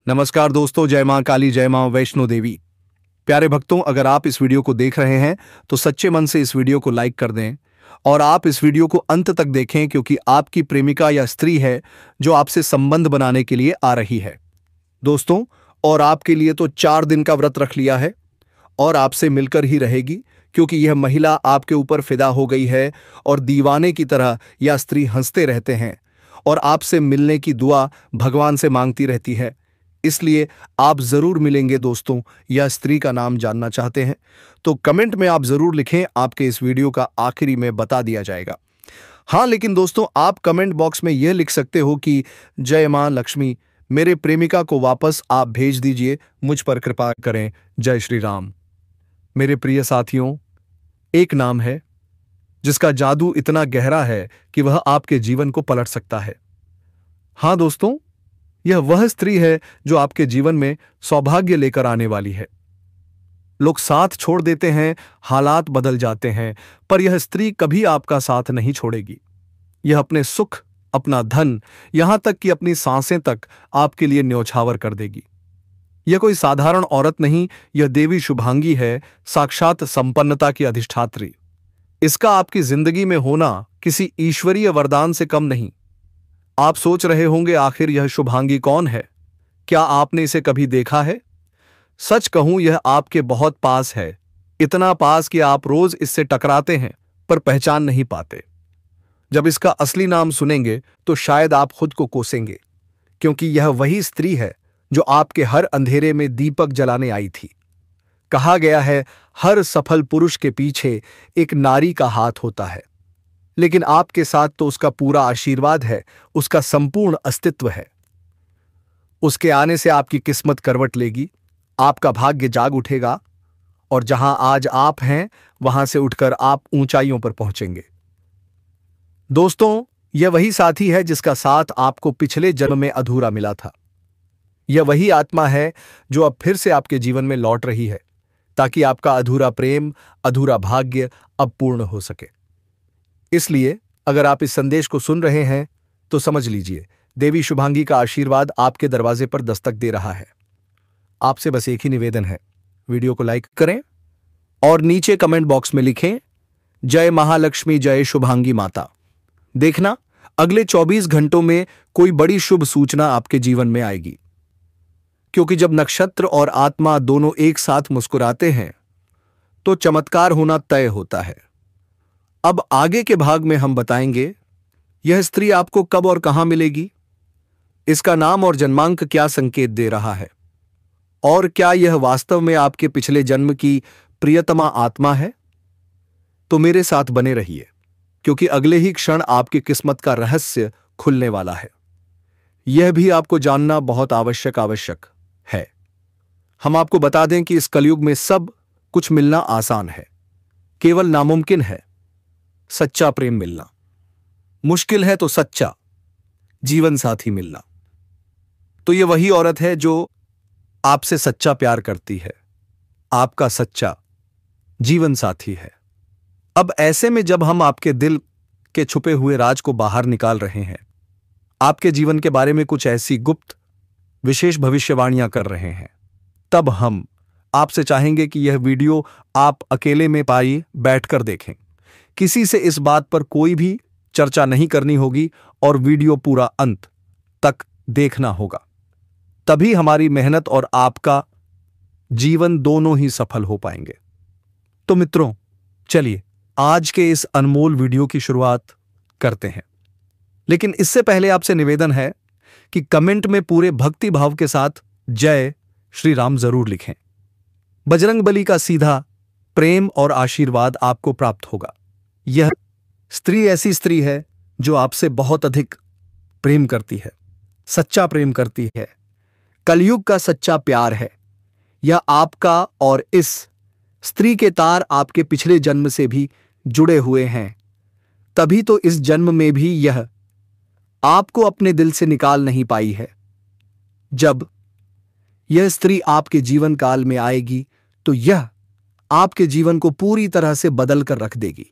नमस्कार दोस्तों, जय मां काली, जय मां वैष्णो देवी। प्यारे भक्तों, अगर आप इस वीडियो को देख रहे हैं तो सच्चे मन से इस वीडियो को लाइक कर दें और आप इस वीडियो को अंत तक देखें, क्योंकि आपकी प्रेमिका या स्त्री है जो आपसे संबंध बनाने के लिए आ रही है दोस्तों। और आपके लिए तो 4 दिन का व्रत रख लिया है और आपसे मिलकर ही रहेगी, क्योंकि यह महिला आपके ऊपर फिदा हो गई है और दीवाने की तरह यह स्त्री हंसते रहते हैं और आपसे मिलने की दुआ भगवान से मांगती रहती है। इसलिए आप जरूर मिलेंगे दोस्तों। यह स्त्री का नाम जानना चाहते हैं तो कमेंट में आप जरूर लिखें, आपके इस वीडियो का आखिरी में बता दिया जाएगा। हाँ, लेकिन दोस्तों आप कमेंट बॉक्स में यह लिख सकते हो कि जय मां लक्ष्मी, मेरे प्रेमिका को वापस आप भेज दीजिए, मुझ पर कृपा करें, जय श्री राम। मेरे प्रिय साथियों, एक नाम है जिसका जादू इतना गहरा है कि वह आपके जीवन को पलट सकता है। हाँ दोस्तों, यह वह स्त्री है जो आपके जीवन में सौभाग्य लेकर आने वाली है। लोग साथ छोड़ देते हैं, हालात बदल जाते हैं, पर यह स्त्री कभी आपका साथ नहीं छोड़ेगी। यह अपने सुख, अपना धन, यहां तक कि अपनी सांसें तक आपके लिए न्योछावर कर देगी। यह कोई साधारण औरत नहीं, यह देवी शुभांगी है, साक्षात संपन्नता की अधिष्ठात्री। इसका आपकी जिंदगी में होना किसी ईश्वरीय वरदान से कम नहीं। आप सोच रहे होंगे, आखिर यह शुभांगी कौन है? क्या आपने इसे कभी देखा है? सच कहूं, यह आपके बहुत पास है, इतना पास कि आप रोज इससे टकराते हैं पर पहचान नहीं पाते। जब इसका असली नाम सुनेंगे तो शायद आप खुद को कोसेंगे, क्योंकि यह वही स्त्री है जो आपके हर अंधेरे में दीपक जलाने आई थी। कहा गया है, हर सफल पुरुष के पीछे एक नारी का हाथ होता है, लेकिन आपके साथ तो उसका पूरा आशीर्वाद है, उसका संपूर्ण अस्तित्व है। उसके आने से आपकी किस्मत करवट लेगी, आपका भाग्य जाग उठेगा और जहां आज आप हैं वहां से उठकर आप ऊंचाइयों पर पहुंचेंगे। दोस्तों, यह वही साथी है जिसका साथ आपको पिछले जन्म में अधूरा मिला था। यह वही आत्मा है जो अब फिर से आपके जीवन में लौट रही है, ताकि आपका अधूरा प्रेम, अधूरा भाग्य अब पूर्ण हो सके। इसलिए अगर आप इस संदेश को सुन रहे हैं तो समझ लीजिए, देवी शुभांगी का आशीर्वाद आपके दरवाजे पर दस्तक दे रहा है। आपसे बस एक ही निवेदन है, वीडियो को लाइक करें और नीचे कमेंट बॉक्स में लिखें, जय महालक्ष्मी, जय शुभांगी माता। देखना, अगले 24 घंटों में कोई बड़ी शुभ सूचना आपके जीवन में आएगी, क्योंकि जब नक्षत्र और आत्मा दोनों एक साथ मुस्कुराते हैं तो चमत्कार होना तय होता है। अब आगे के भाग में हम बताएंगे यह स्त्री आपको कब और कहां मिलेगी, इसका नाम और जन्मांक क्या संकेत दे रहा है, और क्या यह वास्तव में आपके पिछले जन्म की प्रियतमा आत्मा है। तो मेरे साथ बने रहिए, क्योंकि अगले ही क्षण आपकी किस्मत का रहस्य खुलने वाला है। यह भी आपको जानना बहुत आवश्यक है। हम आपको बता दें कि इस कलयुग में सब कुछ मिलना आसान है, केवल नामुमकिन है सच्चा प्रेम मिलना। मुश्किल है तो सच्चा जीवन साथी मिलना। तो ये वही औरत है जो आपसे सच्चा प्यार करती है, आपका सच्चा जीवन साथी है। अब ऐसे में जब हम आपके दिल के छुपे हुए राज को बाहर निकाल रहे हैं, आपके जीवन के बारे में कुछ ऐसी गुप्त विशेष भविष्यवाणियां कर रहे हैं, तब हम आपसे चाहेंगे कि यह वीडियो आप अकेले में पाई बैठकर देखें। किसी से इस बात पर कोई भी चर्चा नहीं करनी होगी और वीडियो पूरा अंत तक देखना होगा। तभी हमारी मेहनत और आपका जीवन दोनों ही सफल हो पाएंगे। तो मित्रों, चलिए आज के इस अनमोल वीडियो की शुरुआत करते हैं। लेकिन इससे पहले आपसे निवेदन है कि कमेंट में पूरे भक्ति भाव के साथ जय श्री राम जरूर लिखें। बजरंगबली का सीधा प्रेम और आशीर्वाद आपको प्राप्त होगा। यह स्त्री ऐसी स्त्री है जो आपसे बहुत अधिक प्रेम करती है, सच्चा प्रेम करती है, कलयुग का सच्चा प्यार है। यह आपका और इस स्त्री के तार आपके पिछले जन्म से भी जुड़े हुए हैं, तभी तो इस जन्म में भी यह आपको अपने दिल से निकाल नहीं पाई है। जब यह स्त्री आपके जीवन काल में आएगी तो यह आपके जीवन को पूरी तरह से बदल कर रख देगी,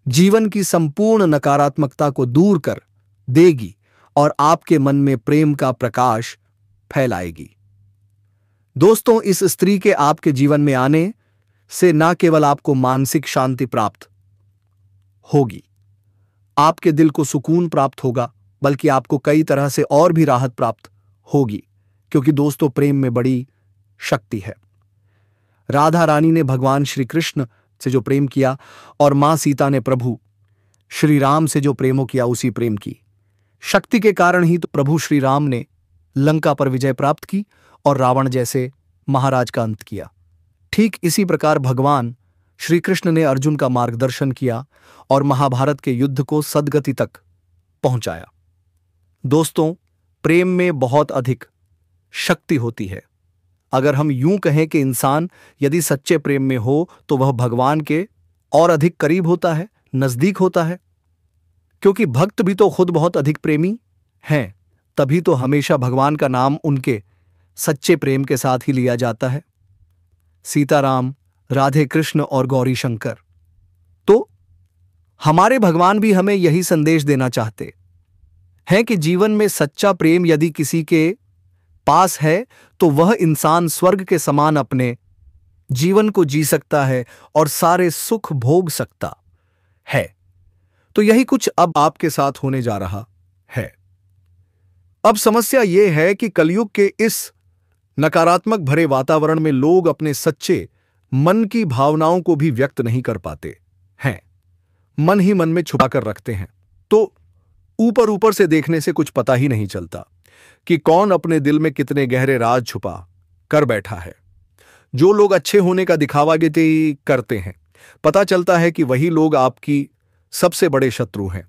जीवन की संपूर्ण नकारात्मकता को दूर कर देगी और आपके मन में प्रेम का प्रकाश फैलाएगी। दोस्तों, इस स्त्री के आपके जीवन में आने से न केवल आपको मानसिक शांति प्राप्त होगी, आपके दिल को सुकून प्राप्त होगा, बल्कि आपको कई तरह से और भी राहत प्राप्त होगी, क्योंकि दोस्तों प्रेम में बड़ी शक्ति है। राधा रानी ने भगवान श्री कृष्ण से जो प्रेम किया और मां सीता ने प्रभु श्री राम से जो प्रेमो किया, उसी प्रेम की शक्ति के कारण ही तो प्रभु श्री राम ने लंका पर विजय प्राप्त की और रावण जैसे महाराज का अंत किया। ठीक इसी प्रकार भगवान श्री कृष्ण ने अर्जुन का मार्गदर्शन किया और महाभारत के युद्ध को सद्गति तक पहुंचाया। दोस्तों, प्रेम में बहुत अधिक शक्ति होती है। अगर हम यूं कहें कि इंसान यदि सच्चे प्रेम में हो तो वह भगवान के और अधिक करीब होता है, नजदीक होता है, क्योंकि भक्त भी तो खुद बहुत अधिक प्रेमी हैं, तभी तो हमेशा भगवान का नाम उनके सच्चे प्रेम के साथ ही लिया जाता है। सीताराम, राधे कृष्ण और गौरी शंकर। तो हमारे भगवान भी हमें यही संदेश देना चाहते हैं कि जीवन में सच्चा प्रेम यदि किसी के पास है तो वह इंसान स्वर्ग के समान अपने जीवन को जी सकता है और सारे सुख भोग सकता है। तो यही कुछ अब आपके साथ होने जा रहा है। अब समस्या यह है कि कलयुग के इस नकारात्मक भरे वातावरण में लोग अपने सच्चे मन की भावनाओं को भी व्यक्त नहीं कर पाते हैं, मन ही मन में छुपा कर रखते हैं। तो ऊपर ऊपर से देखने से कुछ पता ही नहीं चलता कि कौन अपने दिल में कितने गहरे राज छुपा कर बैठा है। जो लोग अच्छे होने का दिखावा भी करते हैं, पता चलता है कि वही लोग आपकी सबसे बड़े शत्रु हैं,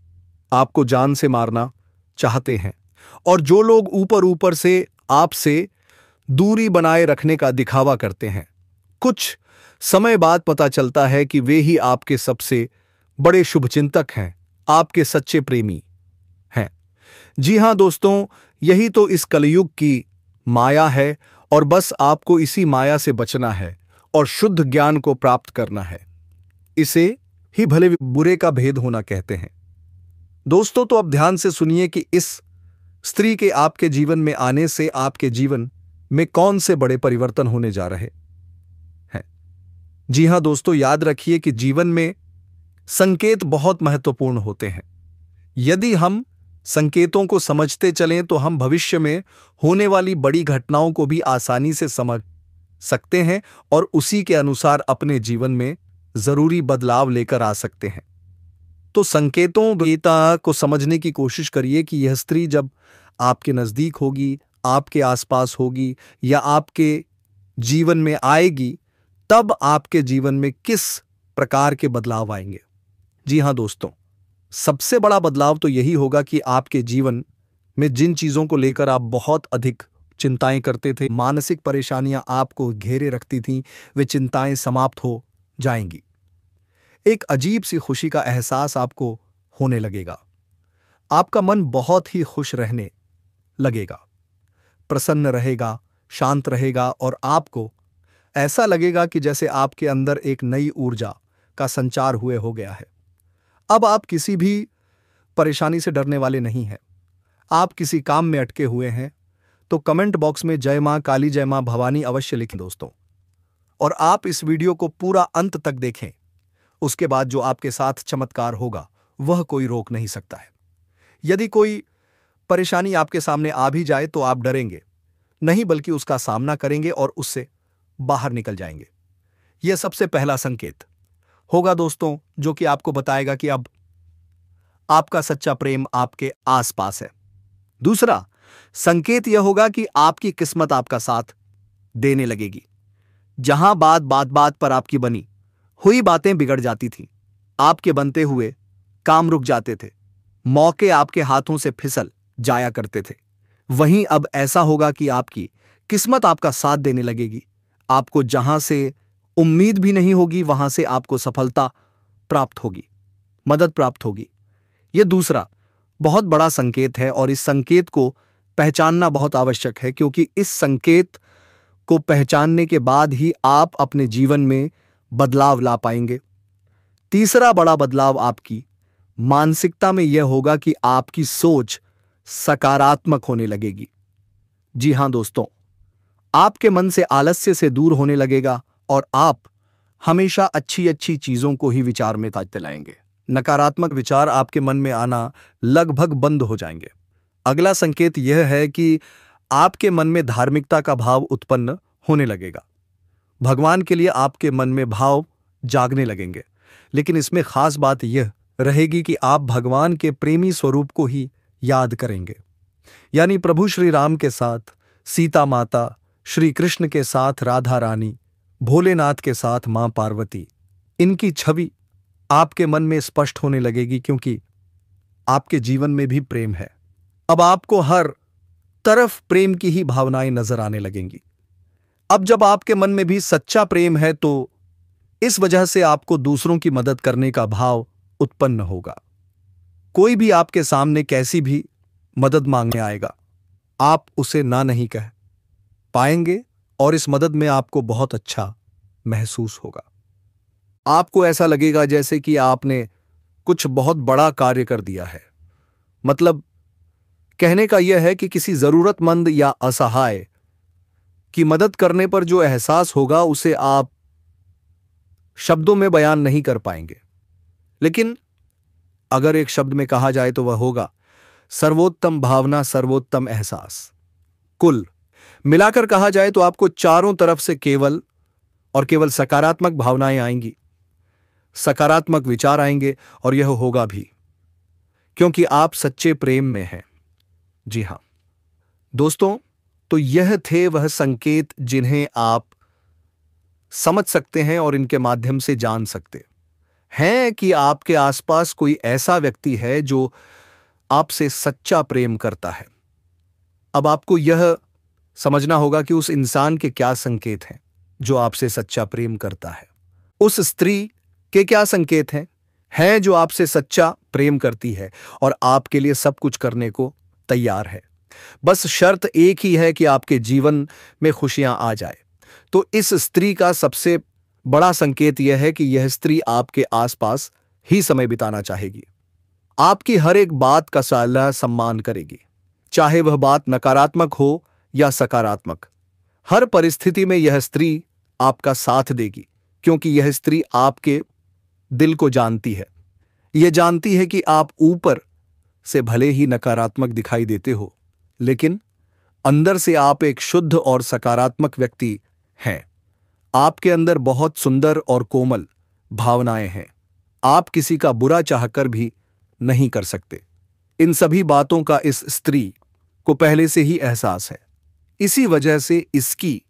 आपको जान से मारना चाहते हैं। और जो लोग ऊपर ऊपर से आपसे दूरी बनाए रखने का दिखावा करते हैं, कुछ समय बाद पता चलता है कि वे ही आपके सबसे बड़े शुभचिंतक हैं, आपके सच्चे प्रेमी हैं। जी हां दोस्तों, यही तो इस कलयुग की माया है और बस आपको इसी माया से बचना है और शुद्ध ज्ञान को प्राप्त करना है। इसे ही भले बुरे का भेद होना कहते हैं। दोस्तों, तो अब ध्यान से सुनिए कि इस स्त्री के आपके जीवन में आने से आपके जीवन में कौन से बड़े परिवर्तन होने जा रहे हैं। जी हां दोस्तों, याद रखिए कि जीवन में संकेत बहुत महत्वपूर्ण होते हैं। यदि हम संकेतों को समझते चलें तो हम भविष्य में होने वाली बड़ी घटनाओं को भी आसानी से समझ सकते हैं और उसी के अनुसार अपने जीवन में जरूरी बदलाव लेकर आ सकते हैं। तो संकेतों गीता को समझने की कोशिश करिए कि यह स्त्री जब आपके नजदीक होगी, आपके आसपास होगी या आपके जीवन में आएगी, तब आपके जीवन में किस प्रकार के बदलाव आएंगे। जी हां दोस्तों, सबसे बड़ा बदलाव तो यही होगा कि आपके जीवन में जिन चीजों को लेकर आप बहुत अधिक चिंताएं करते थे, मानसिक परेशानियां आपको घेरे रखती थीं, वे चिंताएं समाप्त हो जाएंगी। एक अजीब सी खुशी का एहसास आपको होने लगेगा। आपका मन बहुत ही खुश रहने लगेगा, प्रसन्न रहेगा, शांत रहेगा और आपको ऐसा लगेगा कि जैसे आपके अंदर एक नई ऊर्जा का संचार हुए हो गया है। अब आप किसी भी परेशानी से डरने वाले नहीं हैं। आप किसी काम में अटके हुए हैं तो कमेंट बॉक्स में जय मां काली, जय मां भवानी अवश्य लिखें दोस्तों। और आप इस वीडियो को पूरा अंत तक देखें, उसके बाद जो आपके साथ चमत्कार होगा वह कोई रोक नहीं सकता है। यदि कोई परेशानी आपके सामने आ भी जाए तो आप डरेंगे नहीं, बल्कि उसका सामना करेंगे और उससे बाहर निकल जाएंगे। यह सबसे पहला संकेत होगा दोस्तों, जो कि आपको बताएगा कि अब आपका सच्चा प्रेम आपके आसपास है। दूसरा संकेत यह होगा कि आपकी किस्मत आपका साथ देने लगेगी। जहां बात पर आपकी बनी हुई बातें बिगड़ जाती थीं, आपके बनते हुए काम रुक जाते थे, मौके आपके हाथों से फिसल जाया करते थे, वहीं अब ऐसा होगा कि आपकी किस्मत आपका साथ देने लगेगी। आपको जहां से उम्मीद भी नहीं होगी वहां से आपको सफलता प्राप्त होगी, मदद प्राप्त होगी। यह दूसरा बहुत बड़ा संकेत है और इस संकेत को पहचानना बहुत आवश्यक है, क्योंकि इस संकेत को पहचानने के बाद ही आप अपने जीवन में बदलाव ला पाएंगे। तीसरा बड़ा बदलाव आपकी मानसिकता में यह होगा कि आपकी सोच सकारात्मक होने लगेगी। जी हां दोस्तों, आपके मन से आलस्य से दूर होने लगेगा और आप हमेशा अच्छी अच्छी चीजों को ही विचार में ताजते लाएंगे। नकारात्मक विचार आपके मन में आना लगभग बंद हो जाएंगे। अगला संकेत यह है कि आपके मन में धार्मिकता का भाव उत्पन्न होने लगेगा। भगवान के लिए आपके मन में भाव जागने लगेंगे। लेकिन इसमें खास बात यह रहेगी कि आप भगवान के प्रेमी स्वरूप को ही याद करेंगे, यानी प्रभु श्री राम के साथ सीता माता, श्री कृष्ण के साथ राधा रानी, भोलेनाथ के साथ मां पार्वती। इनकी छवि आपके मन में स्पष्ट होने लगेगी क्योंकि आपके जीवन में भी प्रेम है। अब आपको हर तरफ प्रेम की ही भावनाएं नजर आने लगेंगी। अब जब आपके मन में भी सच्चा प्रेम है तो इस वजह से आपको दूसरों की मदद करने का भाव उत्पन्न होगा। कोई भी आपके सामने कैसी भी मदद मांगने आएगा, आप उसे ना नहीं कह पाएंगे और इस मदद में आपको बहुत अच्छा महसूस होगा। आपको ऐसा लगेगा जैसे कि आपने कुछ बहुत बड़ा कार्य कर दिया है। मतलब कहने का यह है कि किसी जरूरतमंद या असहाय की मदद करने पर जो एहसास होगा उसे आप शब्दों में बयान नहीं कर पाएंगे। लेकिन अगर एक शब्द में कहा जाए तो वह होगा सर्वोत्तम भावना, सर्वोत्तम एहसास। कुल मिलाकर कहा जाए तो आपको चारों तरफ से केवल और केवल सकारात्मक भावनाएं आएंगी, सकारात्मक विचार आएंगे और यह होगा भी क्योंकि आप सच्चे प्रेम में हैं। जी हां दोस्तों, तो यह थे वह संकेत जिन्हें आप समझ सकते हैं और इनके माध्यम से जान सकते हैं कि आपके आसपास कोई ऐसा व्यक्ति है जो आपसे सच्चा प्रेम करता है। अब आपको यह समझना होगा कि उस इंसान के क्या संकेत हैं जो आपसे सच्चा प्रेम करता है। उस स्त्री के क्या संकेत हैं जो आपसे सच्चा प्रेम करती है और आपके लिए सब कुछ करने को तैयार है। बस शर्त एक ही है कि आपके जीवन में खुशियां आ जाए। तो इस स्त्री का सबसे बड़ा संकेत यह है कि यह स्त्री आपके आसपास ही समय बिताना चाहेगी, आपकी हर एक बात का सलाह सम्मान करेगी, चाहे वह बात नकारात्मक हो या सकारात्मक। हर परिस्थिति में यह स्त्री आपका साथ देगी क्योंकि यह स्त्री आपके दिल को जानती है। यह जानती है कि आप ऊपर से भले ही नकारात्मक दिखाई देते हो, लेकिन अंदर से आप एक शुद्ध और सकारात्मक व्यक्ति हैं। आपके अंदर बहुत सुंदर और कोमल भावनाएं हैं। आप किसी का बुरा चाहकर भी नहीं कर सकते। इन सभी बातों का इस स्त्री को पहले से ही एहसास है। इसी वजह से इसकी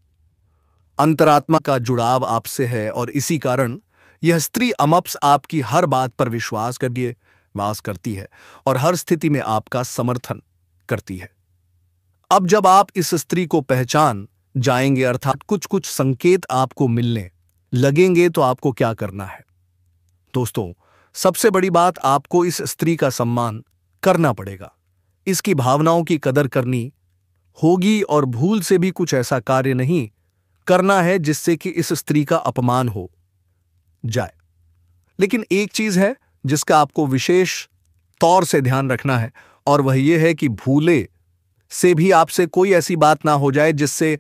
अंतरात्मा का जुड़ाव आपसे है और इसी कारण यह स्त्री अमप्स आपकी हर बात पर विश्वास करके वास करती है और हर स्थिति में आपका समर्थन करती है। अब जब आप इस स्त्री को पहचान जाएंगे, अर्थात कुछ कुछ संकेत आपको मिलने लगेंगे, तो आपको क्या करना है दोस्तों? सबसे बड़ी बात, आपको इस स्त्री का सम्मान करना पड़ेगा, इसकी भावनाओं की कदर करनी होगी और भूल से भी कुछ ऐसा कार्य नहीं करना है जिससे कि इस स्त्री का अपमान हो जाए। लेकिन एक चीज है जिसका आपको विशेष तौर से ध्यान रखना है और वह यह है कि भूले से भी आपसे कोई ऐसी बात ना हो जाए जिससे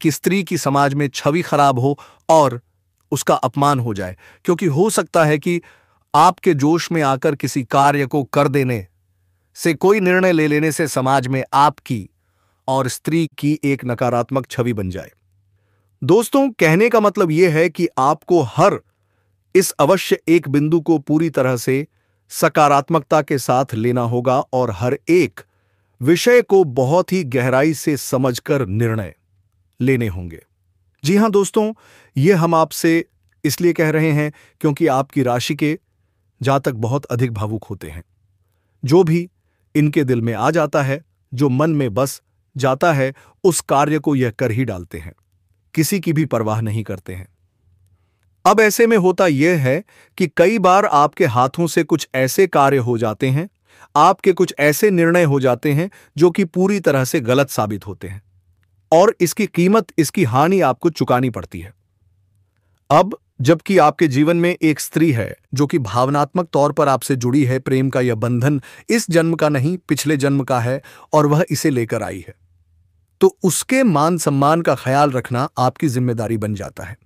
कि स्त्री की समाज में छवि खराब हो और उसका अपमान हो जाए, क्योंकि हो सकता है कि आपके जोश में आकर किसी कार्य को कर देने से, कोई निर्णय ले लेने से समाज में आपकी और स्त्री की एक नकारात्मक छवि बन जाए। दोस्तों, कहने का मतलब यह है कि आपको हर इस अवश्य एक बिंदु को पूरी तरह से सकारात्मकता के साथ लेना होगा और हर एक विषय को बहुत ही गहराई से समझकर निर्णय लेने होंगे। जी हां दोस्तों, यह हम आपसे इसलिए कह रहे हैं क्योंकि आपकी राशि के जातक बहुत अधिक भावुक होते हैं। जो भी इनके दिल में आ जाता है, जो मन में बस जाता है, उस कार्य को यह कर ही डालते हैं, किसी की भी परवाह नहीं करते हैं। अब ऐसे में होता यह है कि कई बार आपके हाथों से कुछ ऐसे कार्य हो जाते हैं, आपके कुछ ऐसे निर्णय हो जाते हैं जो कि पूरी तरह से गलत साबित होते हैं और इसकी कीमत, इसकी हानि आपको चुकानी पड़ती है। अब जबकि आपके जीवन में एक स्त्री है जो कि भावनात्मक तौर पर आपसे जुड़ी है, प्रेम का यह बंधन इस जन्म का नहीं, पिछले जन्म का है और वह इसे लेकर आई है। तो उसके मान सम्मान का ख्याल रखना आपकी जिम्मेदारी बन जाता है।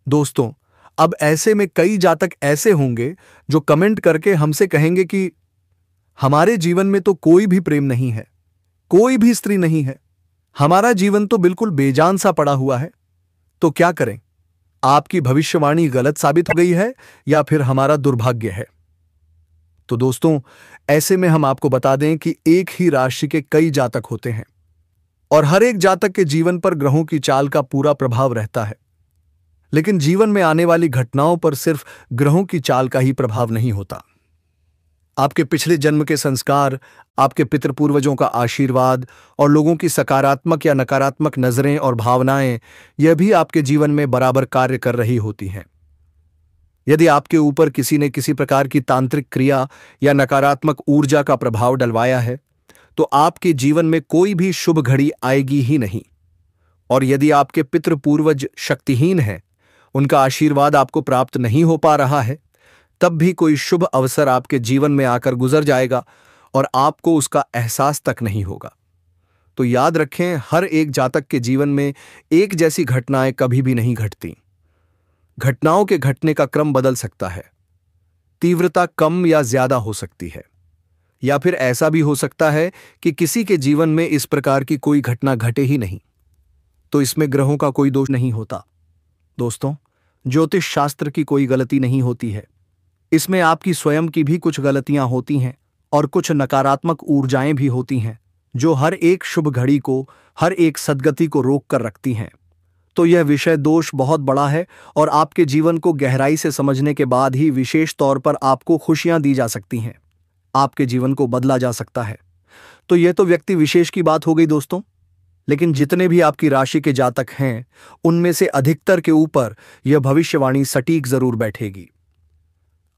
दोस्तों, अब ऐसे में कई जातक ऐसे होंगे जो कमेंट करके हमसे कहेंगे कि हमारे जीवन में तो कोई भी प्रेम नहीं है, कोई भी स्त्री नहीं है, हमारा जीवन तो बिल्कुल बेजान सा पड़ा हुआ है। तो क्या करें? आपकी भविष्यवाणी गलत साबित हो गई है या फिर हमारा दुर्भाग्य है? तो दोस्तों, ऐसे में हम आपको बता दें कि एक ही राशि के कई जातक होते हैं और हर एक जातक के जीवन पर ग्रहों की चाल का पूरा प्रभाव रहता है। लेकिन जीवन में आने वाली घटनाओं पर सिर्फ ग्रहों की चाल का ही प्रभाव नहीं होता। आपके पिछले जन्म के संस्कार, आपके पितृपूर्वजों का आशीर्वाद और लोगों की सकारात्मक या नकारात्मक नजरें और भावनाएं, यह भी आपके जीवन में बराबर कार्य कर रही होती हैं। यदि आपके ऊपर किसी ने किसी प्रकार की तांत्रिक क्रिया या नकारात्मक ऊर्जा का प्रभाव डलवाया है, तो आपके जीवन में कोई भी शुभ घड़ी आएगी ही नहीं। और यदि आपके पितृपूर्वज शक्तिहीन हैं, उनका आशीर्वाद आपको प्राप्त नहीं हो पा रहा है, तब भी कोई शुभ अवसर आपके जीवन में आकर गुजर जाएगा और आपको उसका एहसास तक नहीं होगा। तो याद रखें, हर एक जातक के जीवन में एक जैसी घटनाएं कभी भी नहीं घटती। घटनाओं के घटने का क्रम बदल सकता है, तीव्रता कम या ज्यादा हो सकती है, या फिर ऐसा भी हो सकता है कि किसी के जीवन में इस प्रकार की कोई घटना घटे ही नहीं। तो इसमें ग्रहों का कोई दोष नहीं होता। दोस्तों, ज्योतिष शास्त्र की कोई गलती नहीं होती है, इसमें आपकी स्वयं की भी कुछ गलतियां होती हैं और कुछ नकारात्मक ऊर्जाएं भी होती हैं जो हर एक शुभ घड़ी को, हर एक सद्गति को रोक कर रखती हैं। तो यह विषय दोष बहुत बड़ा है और आपके जीवन को गहराई से समझने के बाद ही विशेष तौर पर आपको खुशियां दी जा सकती हैं, आपके जीवन को बदला जा सकता है। तो यह तो व्यक्ति विशेष की बात हो गई दोस्तों, लेकिन जितने भी आपकी राशि के जातक हैं, उनमें से अधिकतर के ऊपर यह भविष्यवाणी सटीक जरूर बैठेगी।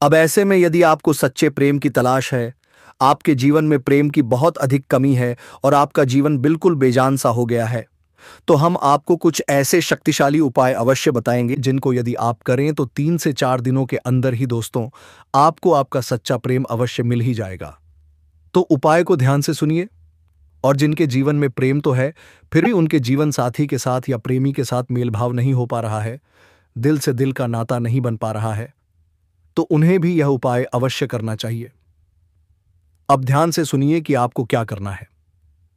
अब ऐसे में यदि आपको सच्चे प्रेम की तलाश है, आपके जीवन में प्रेम की बहुत अधिक कमी है और आपका जीवन बिल्कुल बेजान सा हो गया है, तो हम आपको कुछ ऐसे शक्तिशाली उपाय अवश्य बताएंगे जिनको यदि आप करें तो 3 से 4 दिनों के अंदर ही दोस्तों आपको आपका सच्चा प्रेम अवश्य मिल ही जाएगा। तो उपाय को ध्यान से सुनिए, और जिनके जीवन में प्रेम तो है फिर भी उनके जीवन साथी के साथ या प्रेमी के साथ मेल भाव नहीं हो पा रहा है, दिल से दिल का नाता नहीं बन पा रहा है, तो उन्हें भी यह उपाय अवश्य करना चाहिए। अब ध्यान से सुनिए कि आपको क्या करना है।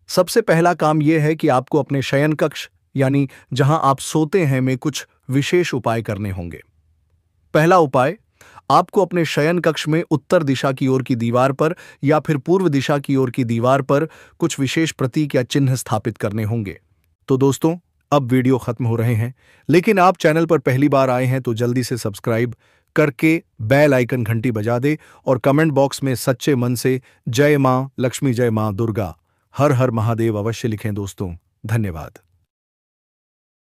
सबसे पहला काम यह है कि आपको अपने शयन कक्ष यानी जहां आप सोते हैं में कुछ विशेष उपाय करने होंगे। पहला उपाय, आपको अपने शयन कक्ष में उत्तर दिशा की ओर की दीवार पर या फिर पूर्व दिशा की ओर की दीवार पर कुछ विशेष प्रतीक या चिन्ह स्थापित करने होंगे। तो दोस्तों, अब वीडियो खत्म हो रहे हैं, लेकिन आप चैनल पर पहली बार आए हैं तो जल्दी से सब्सक्राइब करके बेल आइकन घंटी बजा दे और कमेंट बॉक्स में सच्चे मन से जय मां लक्ष्मी, जय मां दुर्गा, हर हर महादेव अवश्य लिखें दोस्तों। धन्यवाद।